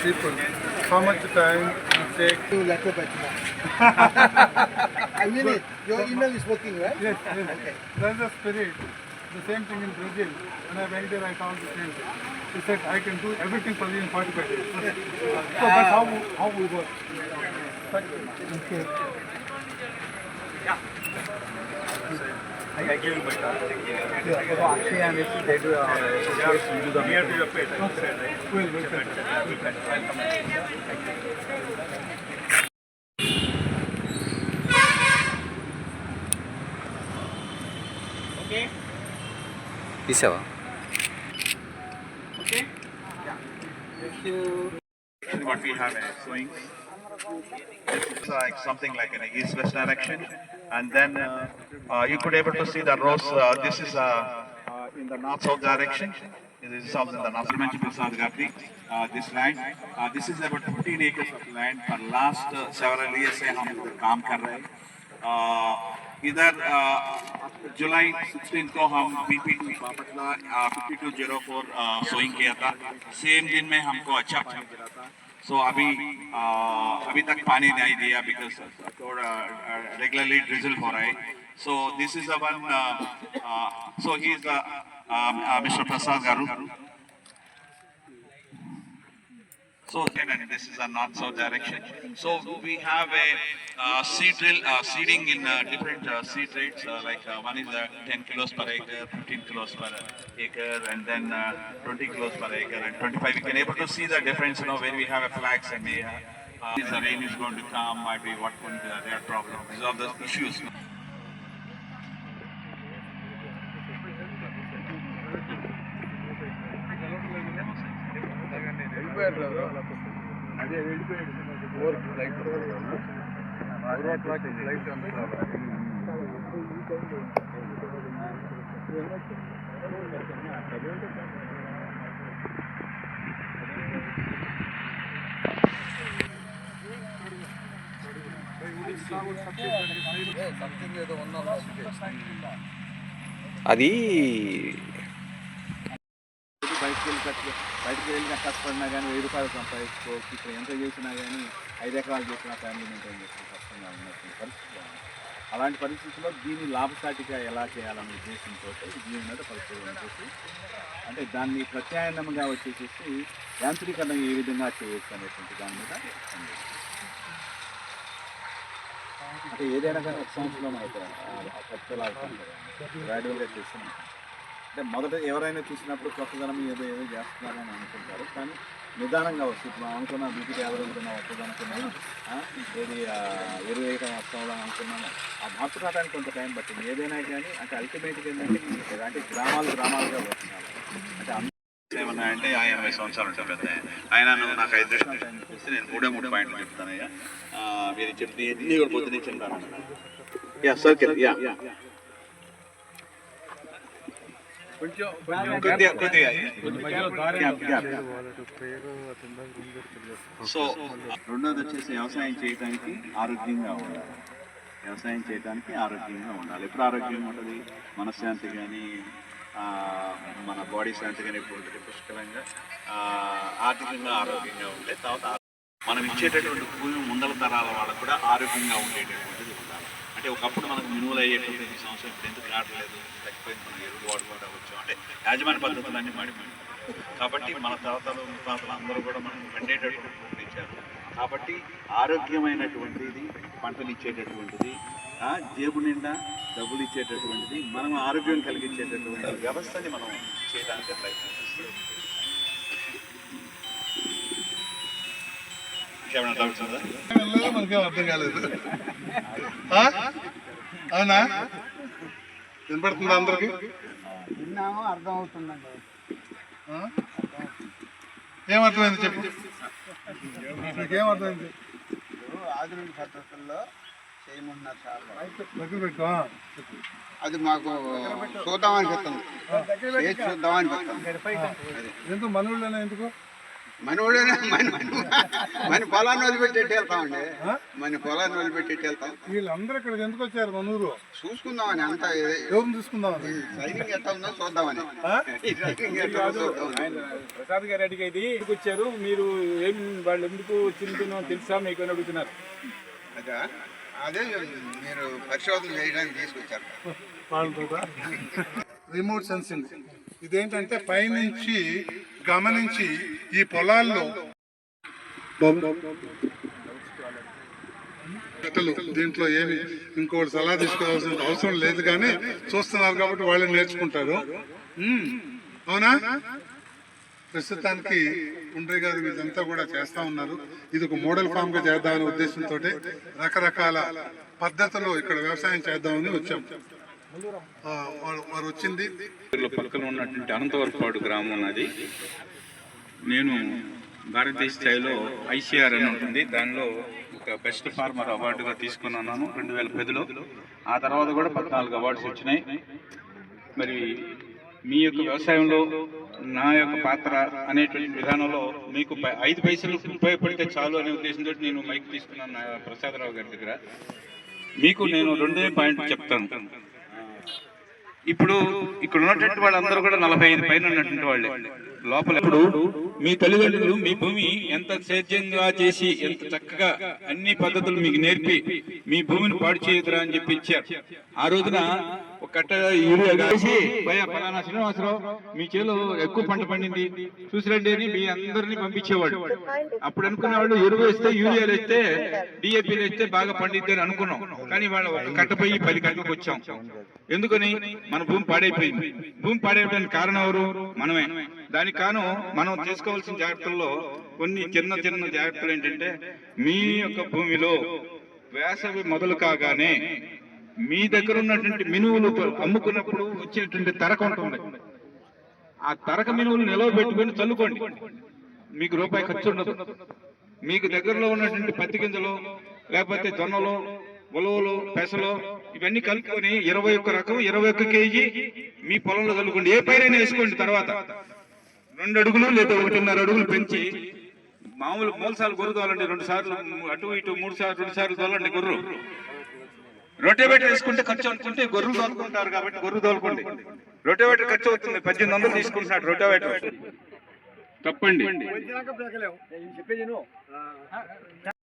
people. How much time it takes to letter by I mean it. Your email is working, right? Yes, yes. Okay. That's the spirit. The same thing in Brazil. When I went there, I found the same thing. He said, I can do everything for you in 45 days. So that's how we work. Okay. Yeah. I give you my card. Yeah. So actually, I'm actually they do near to your plate. Will okay. తీసావా? Okay. Yeah. Thank you. What we have is swing. It's like something like an east-west direction, and then you could able to see the rows. This is in the north-south direction. This is also in the north. Prasad Gandhi. This land. This is about 15 acres of land. For last several years से हम काम कर रहे हैं. इधर जुलाई 16 को हम BP2 Bapatla 5204 sowing किया था. सेम दिन में हमको अच्छा मिला था. सो अभी तक पानी नहीं दिया बिकॉज थोड़ा रेगुलरली ड्रिजल हो रहा है. So this is the one. So he is mister Prasad garu. So and this is a north-south direction. So we have a seeding in different seed rates. Like one is 10 kilos per acre, 15 kilos per acre, and then 20 kilos per acre, and 25. We can able to see the difference. You know, when we have a flax and we have, the rain is going to come, might be what could be their problem. These are the issues. అదే వెళ్ళిపోయాడు 4 flight flight something ఏదో ఉన్నా అది బయటకు వెళ్ళి కష్టపడినా కానీ 1000 రూపాయలు సంపాదించుకోవచ్చు. ఇక్కడ ఎంత చేసినా కానీ 5 ఎకరాలు చేసినా ఫ్యామిలీ మెయింటైన్ చేసిన కష్టంగా ఉన్నటువంటి పరిస్థితి. అలాంటి పరిస్థితుల్లో దీన్ని లాభసాటిగా ఎలా చేయాలనే ఉద్దేశంతో దీని మీద పరిశోధన చేసి అంటే దాన్ని ప్రత్యామ్నాయంగా వచ్చేసేసి యాంత్రీకరణ ఏ విధంగా చేయొచ్చు అనేటువంటి దాని మీద అంటే ఏదైనా కానీ ఒక సంవత్సరంలో అవుతాయి ఖర్చులాడుతుంది గ్రాడ్యువల్గా చేస్తున్నాం. అంటే మొదట ఎవరైనా చూసినప్పుడు కొత్తదనం ఏదో చేస్తున్నారని అనుకుంటారు, కానీ నిదానంగా వస్తుంది. మనం అనుకున్నాం బీపీటీ యావరేజ్గా వస్తుంది అనుకున్నాము, ఏది 20 వస్తామని అనుకున్నాము. ఆ మార్పు రావడానికి కొంత టైం పట్టింది. ఏదైనా కానీ అంటే అల్టిమేట్గా ఏంటంటే అంటే గ్రామాలుగా వస్తున్నారు. అంటే ఏమన్నా అంటే 80 సంవత్సరాలు ఉంటాయి పెద్ద ఆయన. నాకు 5 నిమిషాలు టైం చూస్తే నేను 3 పాయింట్లు చెప్తానయ్యా. మీరు చెప్తే ఎన్ని కూడా పొద్దునే చెప్తాను. యా సర్కిల్ యా సో రెండోది వచ్చేసి వ్యవసాయం చేయడానికి ఆరోగ్యంగా ఉండాలి. వ్యవసాయం చేయడానికి ఆరోగ్యంగా ఉండాలి. ఎప్పుడు ఆరోగ్యంగా ఉంటుంది? మనశ్శాంతి కానీ మన బాడీ శాంతి కానీ ఎప్పుడు ఉంటుంది? పుష్కలంగా ఆర్థికంగా ఆరోగ్యంగా ఉండే తర్వాత మనం ఇచ్చేటటువంటి భూమి ముందల తరాల వాళ్ళకు కూడా ఆరోగ్యంగా ఉండేటటువంటిది ఉండాలి. అంటే ఒకప్పుడు మనకు మినువులు అయ్యేటువంటి ఈ సంవత్సరం ఇప్పుడు ఎందుకు కావట్లేదు, తగ్గిపోయింది. మనం ఎరువులు వాడుకోవడం వచ్చు అంటే యాజమాన్య పద్ధతులన్నీ మాడిపోయింది. కాబట్టి మన తాతలు ముత్తాతలు అందరూ కూడా మనకు పండేటటువంటి ఇచ్చారు. కాబట్టి ఆరోగ్యమైనటువంటిది, పంటలు ఇచ్చేటటువంటిది, జేబు నిండా డబ్బులు ఇచ్చేటటువంటిది, మనం ఆరోగ్యం కలిగించేటటువంటి వ్యవస్థని మనం చేయడానికి ప్రయత్నిస్తాం. మనకేం అర్థం కాలేదు. అవునా? వినపడుతుందా అందరికి? విన్నాము, అర్థం అవుతుందండి. ఏమర్థమైంది చెప్పు. నీకేమర్థమైంది? ఆధునిక పద్ధతుల్లో చేయమన్నారు సార్. దగ్గర పెట్టుకో. అది మాకు చూద్దామని చెప్తాను, చూద్దామని చెప్తాను. ఎందుకు మనవుళ్ళైనా ఎందుకు మన పొలాన్ని వదిలిపెట్టి వెళ్తామండి. మన పొలాన్ని వదిలిపెట్టి వెళ్తాం. వీళ్ళందరూ ఇక్కడికి ఎందుకు వచ్చారు మన ఊరు? చూసుకుందామని అంతా ఎవరిని చూసుకుందామని? సైనింగ్ ఎట్లా ఉందో చూద్దామని. ప్రసాద్ గారు అడిగేది ఎందుకు వచ్చారు మీరు, ఏం వాళ్ళు ఎందుకు వచ్చిందో తెలుసా మీకు అని అడుగుతున్నారు. అదే మీరు పరిశోధన చేయడానికి తీసుకొచ్చారు. రిమోట్ సెన్సింగ్ ఇదేంటంటే పైనుంచి గమనించి ఈ పొలాల్లో దీంట్లో ఏమి ఇంకోటి సలహా తీసుకోవాల్సిన అవసరం లేదు, కానీ చూస్తున్నారు కాబట్టి వాళ్ళు నేర్చుకుంటారు. అవునా? ప్రస్తుతానికి ఉండ్రి గారు ఇదంతా కూడా చేస్తా ఉన్నారు. ఇది ఒక మోడల్ ఫామ్ గా చేద్దామనే ఉద్దేశంతో రకరకాల పద్ధతుల్లో ఇక్కడ వ్యవసాయం చేద్దామని వచ్చాం. వారు వచ్చింది పక్కన ఉన్నటువంటి అనంతవరపాడు గ్రామం ఉన్నది. నేను భారతదేశ స్థాయిలో ఐసీఆర్ అని ఉంటుంది, దానిలో ఒక బెస్ట్ ఫార్మర్ అవార్డుగా తీసుకున్నాను 2010లో. ఆ తర్వాత కూడా 14 అవార్డ్స్ వచ్చినాయి. మరి మీ యొక్క వ్యవసాయంలో నా యొక్క పాత్ర అనేటువంటి విధానంలో మీకు 5 పైసలు ఉపయోగపడితే చాలు అనే ఉద్దేశంతో నేను మైక్ తీసుకున్నాను ప్రసాదరావు గారి దగ్గర. మీకు నేను 2 పాయింట్ చెప్తాను. ఇప్పుడు ఇక్కడ ఉన్నటువంటి వాళ్ళందరూ కూడా 45 పైన ఉన్నటువంటి వాళ్ళే. లోపల ఇప్పుడు మీ తల్లిదండ్రులు మీ భూమి ఎంత సేద్యంగా చేసి ఎంత చక్కగా అన్ని పద్ధతులు మీకు నేర్పి మీ భూమిని పాడు చేయదురా అని చెప్పి ఇచ్చారు. ఆ రోజున ఒక కట్ట యూరియా కాసి పలానా శ్రీనివాసరావు మీ చేలో ఎక్కువ పంట పండింది చూసిరండి అని మీ అందరినీ పంపించేవాడు. అప్పుడు అనుకునేవాళ్ళు ఎరువు వేస్తే యూరియాలు వేస్తే డిఏపీలు వేస్తే బాగా పండిద్ది అని అనుకున్నాం. కానీ వాళ్ళ ఒక కట్టపోయి 10 కట్టలకు వచ్చాం. ఎందుకని? మన భూమి పాడైపోయింది. భూమి పాడైపోయిన కారణం ఎవరు? మనమే. దానికి కాను మనం తీసుకోవాల్సిన జాగ్రత్తల్లో కొన్ని చిన్న చిన్న జాగ్రత్తలు ఏంటంటే, మీ యొక్క భూమిలో వేసవి మొదలు కాగానే మీ దగ్గర ఉన్నటువంటి మినువులు అమ్ముకున్నప్పుడు వచ్చేటువంటి తరక ఉంటుంది. ఆ తరక మినువులు నిలవ పెట్టుకుని చల్లుకోండి, మీకు రూపాయి ఖర్చు ఉండదు. మీకు దగ్గరలో ఉన్నటువంటి పత్తి గింజలు లేకపోతే జొన్నలు ఉలవలు పెసలు ఇవన్నీ కలుపుకొని 21 రకం 21 కేజీ మీ పొలంలో చల్లుకోండి. ఏ పైరైనా వేసుకోండి. తర్వాత 2 అడుగులు లేదా 1.5 అడుగులు పెంచి మామూలు మూలసార్లు గొర్రె తోలండి. 2 సార్లు అటు ఇటు 3 సార్లు 2 సార్లు తోలండి గొర్రె. రొటేవేటర్ వేసుకుంటే ఖర్చు అనుకుంటే గొర్రెలు తోలుకుంటారు కాబట్టి గొర్రె తోలుకోండి. రొటేవేటర్ ఖర్చు అవుతుంది, 1800 తీసుకుంటున్నాడు రొటేవేటర్. తప్పండి.